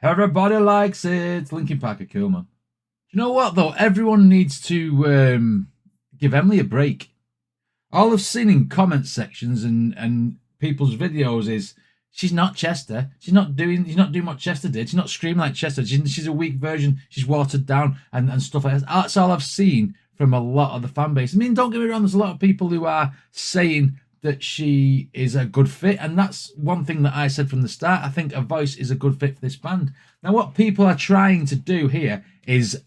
Everybody likes it. Linkin Park are cool, man. Do you know what, though? Everyone needs to give Emily a break. All I've seen in comment sections and people's videos is she's not Chester. She's not doing what Chester did. She's not screaming like Chester. She's a weak version. She's watered down and stuff like that. That's all I've seen from a lot of the fan base. I mean, don't get me wrong, there's a lot of people who are saying that she is a good fit, and that's one thing that I said from the start. I think her voice is a good fit for this band. Now, what people are trying to do here is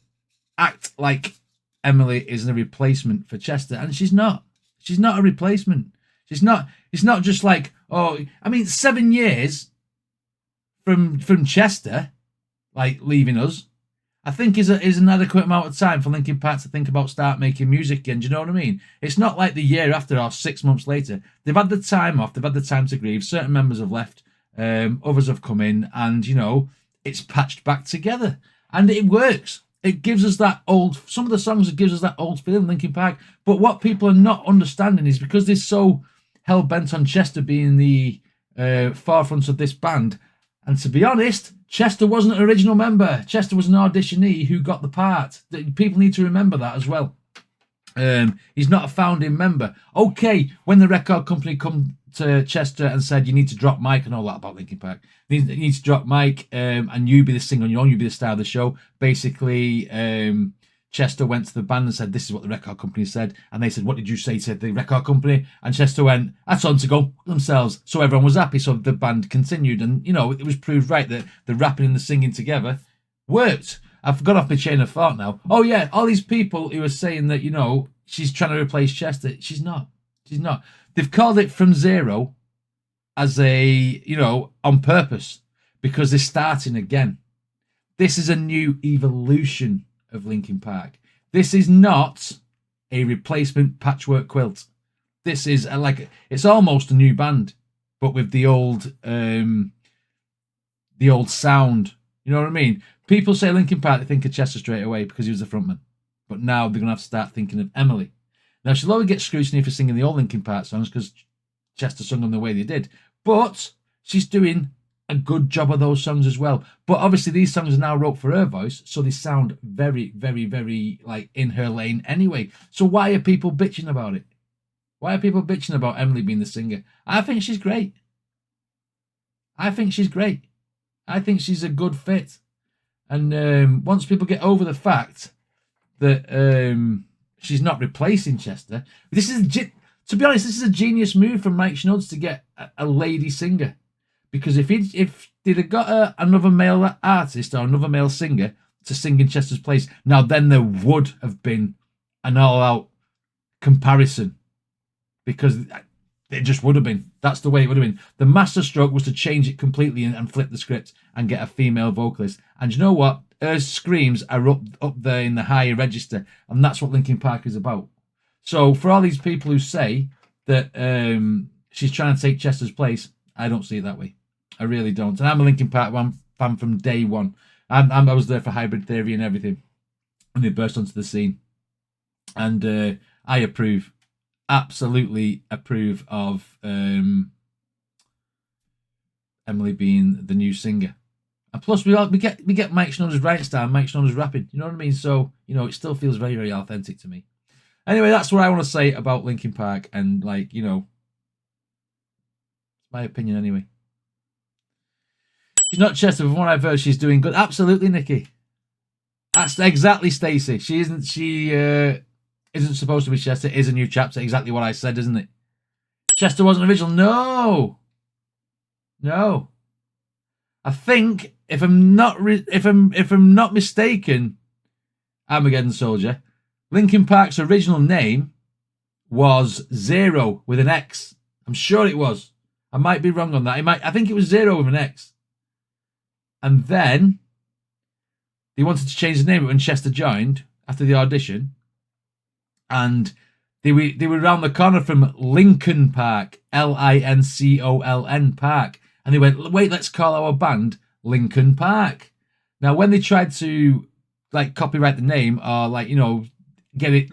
act like Emily is a replacement for Chester, and she's not. She's not a replacement. She's not. It's not just like, oh, I mean, 7 years from Chester, like leaving us, I think is an adequate amount of time for Linkin Park to think about start making music again. Do you know what I mean? It's not like the year after or 6 months later. They've had the time off. They've had the time to grieve. Certain members have left. Others have come in, and it's patched back together, and it works. It gives us that old. Some of the songs, it gives us that old feeling, Linkin Park. But what people are not understanding is because they're so hell bent on Chester being the forefront of this band. And to be honest, Chester wasn't an original member. Chester was an auditionee who got the part. People need to remember that as well. He's not a founding member. Okay, when the record company come to Chester and said, you need to drop Mike and all that about Linkin Park. You need to drop Mike and you be the singer on your own, you be the star of the show. Basically, Chester went to the band and said, this is what the record company said. And they said, what did you say to the record company? And Chester went, that's on to go themselves. So everyone was happy. So the band continued. And, it was proved right that the rapping and the singing together worked. I've got off my chain of thought now. Oh, yeah, all these people who are saying that, she's trying to replace Chester. She's not. She's not. They've called it From Zero as a, on purpose because they're starting again. This is a new evolution of Linkin Park. This is not a replacement patchwork quilt. This is it's almost a new band, but with the old sound. You know what I mean? People say Linkin Park, they think of Chester straight away because he was the frontman. But now they're going to have to start thinking of Emily. Now, she'll always get scrutiny for singing the old Linkin Park songs because Chester sung them the way they did. But she's doing a good job of those songs as well. But obviously these songs are now wrote for her voice, so they sound very, very, very in her lane anyway. So why are people bitching about it? Why are people bitching about Emily being the singer? I think she's great. I think she's great. I think she's a good fit. And once people get over the fact that she's not replacing Chester, to be honest, this is a genius move from Mike Schnudds to get a lady singer. Because if they'd have got another male artist or another male singer to sing in Chester's place, now then there would have been an all-out comparison. Because it just would have been. That's the way it would have been. The master stroke was to change it completely and flip the script and get a female vocalist. And you know what? Her screams are up there in the higher register. And that's what Linkin Park is about. So for all these people who say that she's trying to take Chester's place, I don't see it that way. I really don't. And I'm a Linkin Park fan from day one. I was there for Hybrid Theory and everything. And they burst onto the scene. And I approve. Absolutely approve of Emily being the new singer. And plus we get Mike Schneider's writing style, Mike Schneider's rapping. You know what I mean? So, it still feels very, very authentic to me. Anyway, that's what I want to say about Linkin Park. And it's my opinion anyway. She's not Chester, but from what I've heard, she's doing good. Absolutely, Nikki. That's exactly Stacey. She isn't supposed to be Chester. It is a new chapter. Exactly what I said, isn't it? Chester wasn't original. No. I think if I'm not mistaken, Armageddon Soldier, Linkin Park's original name was Zero with an X. I'm sure it was. I might be wrong on that. I think it was Zero with an X. And then they wanted to change the name when Chester joined after the audition. And they were around the corner from Lincoln Park, Lincoln Park. And they went, wait, let's call our band Linkin Park. Now, when they tried to copyright the name or get it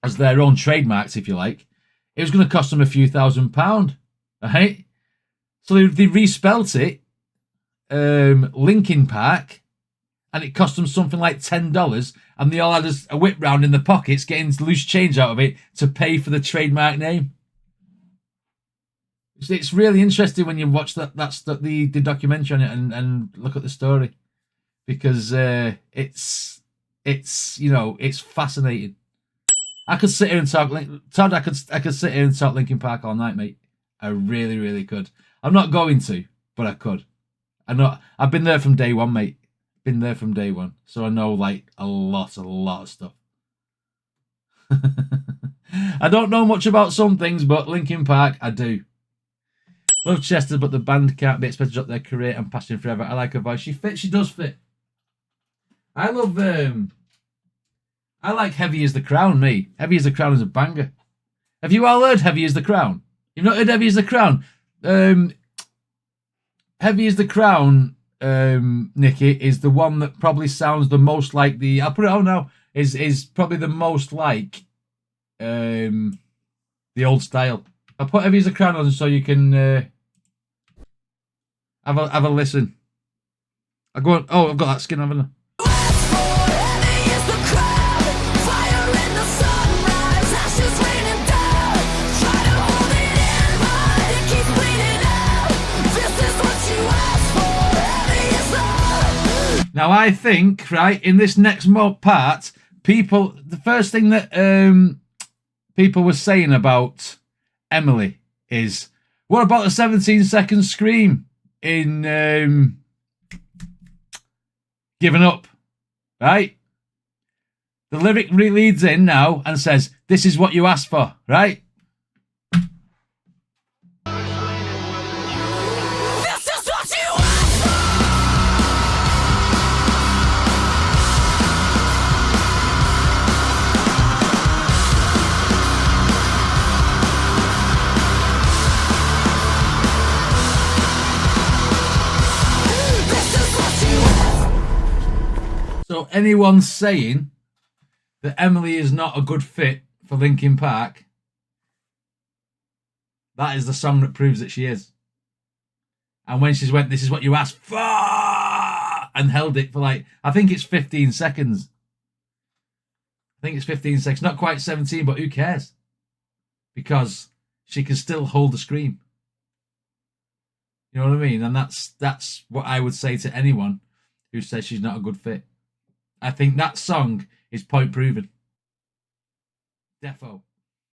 as their own trademarks, if you like, it was going to cost them a few £1,000, right? So they respelt it Linkin Park, and it cost them something like $10, and they all had a whip round in the pockets, getting loose change out of it to pay for the trademark name. It's really interesting when you watch the documentary on it and look at the story, because it's fascinating. I could sit here and talk Todd. I could sit here and talk Linkin Park all night, mate. I really, really could. I'm not going to, but I could. I've been there from day one, mate. Been there from day one, so I know like a lot of stuff. I don't know much about some things, but Linkin Park, I do. Love Chester, but the band can't be expected to drop their career and passion forever. I like her voice. She fits. She does fit. I love. I like Heavy as the Crown, me. Heavy as the Crown is a banger. Have you all heard Heavy as the Crown? You've not heard Heavy as the Crown? Heavy as the Crown, Nikki, is the one that probably sounds the most like the... I'll put it on now. Is probably the most like the old style. I'll put Heavy as the Crown on so you can have a listen. I've got that skin, haven't I? Now, I think, right, in this next part, the first thing that people were saying about Emily is, what about the 17-second scream in Giving Up, right? The lyric leads in now and says, this is what you asked for, right? So anyone saying that Emily is not a good fit for Linkin Park, that is the song that proves that she is. And when she's went, this is what you asked for, and held it for like, I think it's 15 seconds. I think it's 15 seconds. Not quite 17, but who cares? Because she can still hold the scream. You know what I mean? And that's what I would say to anyone who says she's not a good fit. I think that song is point proven. Defo.